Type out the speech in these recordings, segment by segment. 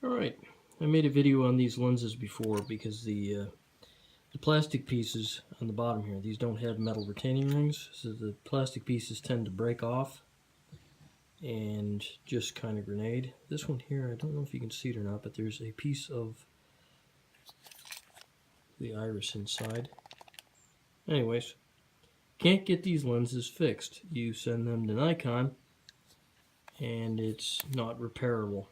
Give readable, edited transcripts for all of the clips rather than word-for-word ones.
Alright, I made a video on these lenses before because the plastic pieces on the bottom here, these don't have metal retaining rings, so the plastic pieces tend to break off and just kind of grenade. This one here, I don't know if you can see it or not, but there's a piece of the iris inside. Anyways, can't get these lenses fixed. You send them to Nikon and it's not repairable,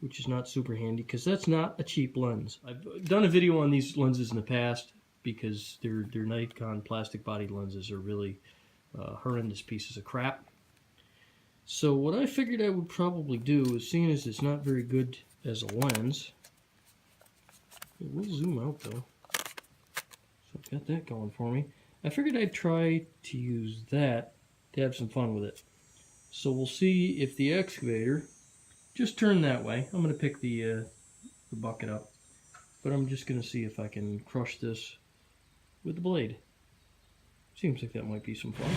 which is not super handy because that's not a cheap lens. I've done a video on these lenses in the past because their Nikon plastic body lenses are really horrendous pieces of crap. So what I figured I would probably do is, seeing as it's not very good as a lens, it will zoom out though, so I've got that going for me. I figured I'd try to use that to have some fun with it. So we'll see if the excavator, just turn that way. I'm going to pick the bucket up, but I'm just going to see if I can crush this with the blade. Seems like that might be some fun.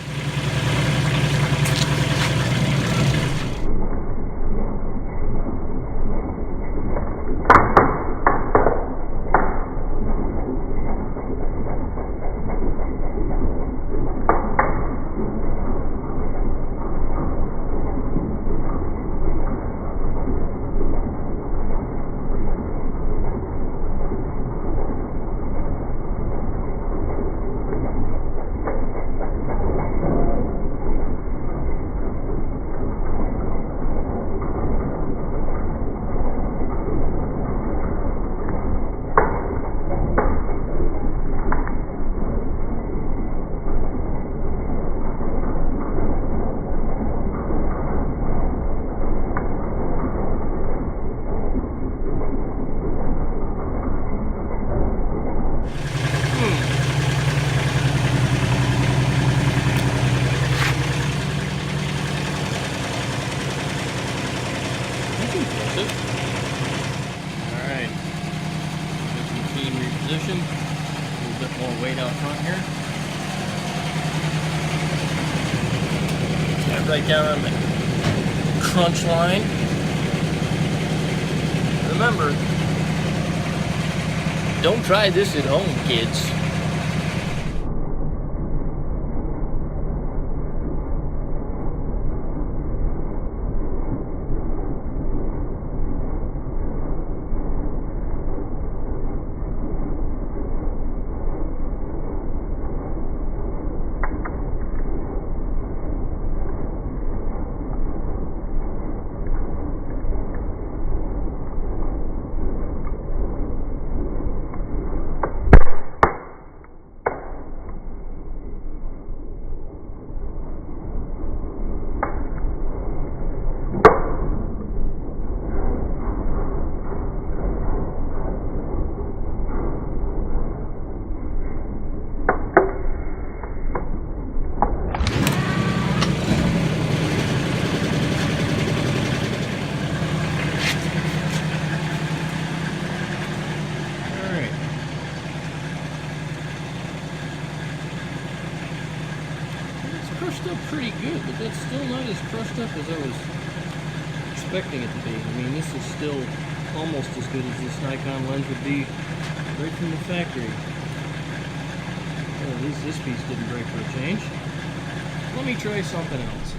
Alright, get the machine repositioned, a little bit more weight out front here. Got right down on the crunch line. Remember, don't try this at home, kids. Crushed up pretty good, but that's still not as crushed up as I was expecting it to be. I mean, this is still almost as good as this Nikon lens would be right from the factory. Well, at least this piece didn't break for a change. Let me try something else.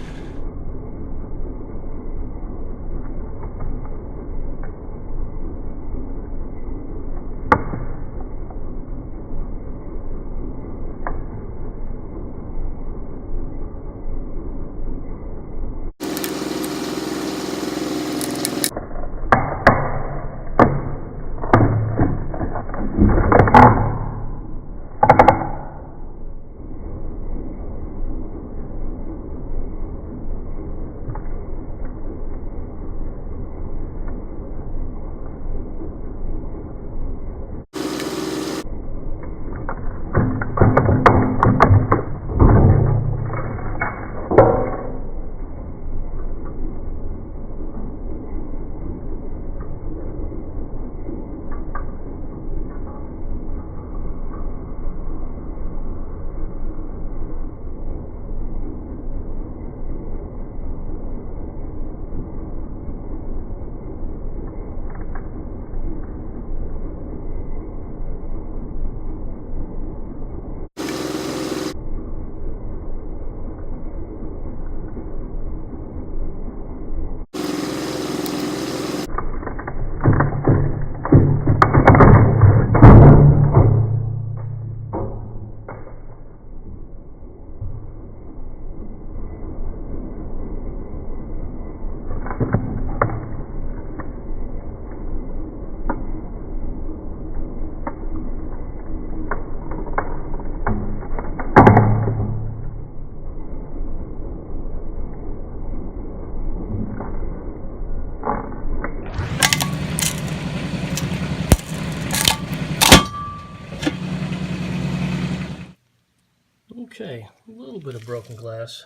Okay, a little bit of broken glass.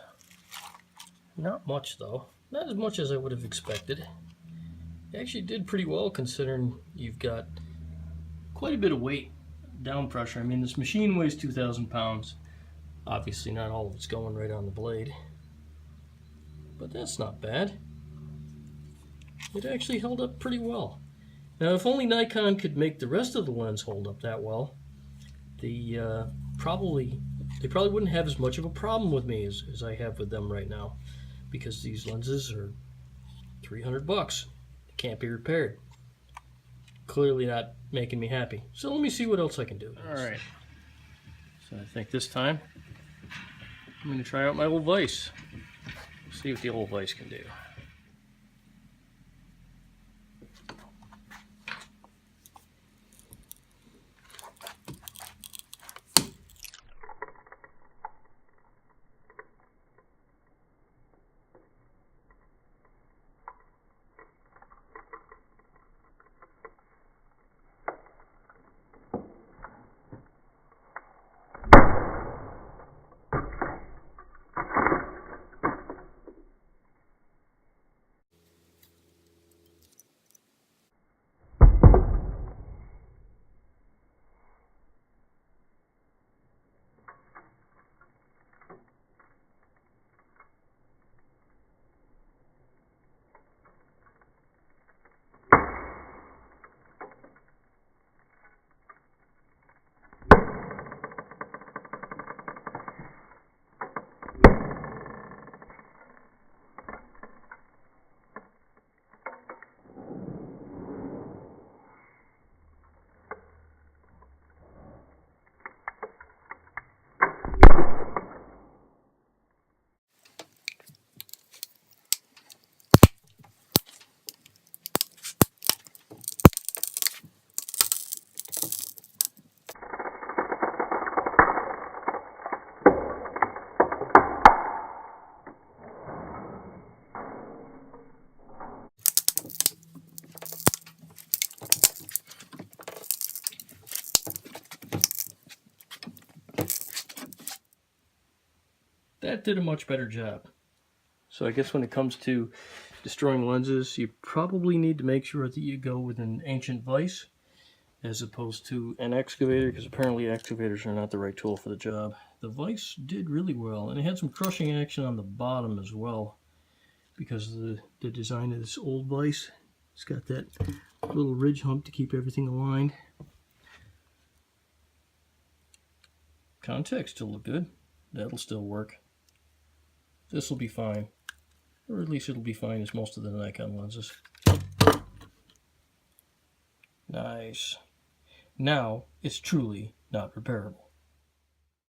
Not much though. Not as much as I would have expected. It actually did pretty well considering you've got quite a bit of weight, down pressure. I mean, this machine weighs 2,000 pounds. Obviously not all of it's going right on the blade, but that's not bad. It actually held up pretty well. Now, if only Nikon could make the rest of the lens hold up that well, they probably wouldn't have as much of a problem with me as I have with them right now, because these lenses are $300. They can't be repaired. Clearly not making me happy. So let me see what else I can do. Alright. So I think this time I'm going to try out my old vise. See what the old vise can do. That did a much better job. So I guess when it comes to destroying lenses, you probably need to make sure that you go with an ancient vise as opposed to an excavator, because apparently excavators are not the right tool for the job. The vise did really well, and it had some crushing action on the bottom as well because of the design of this old vise. It's got that little ridge hump to keep everything aligned. Contacts still look good. That'll still work. This will be fine, or at least it'll be fine as most of the Nikon lenses. Nice. Now it's truly not repairable.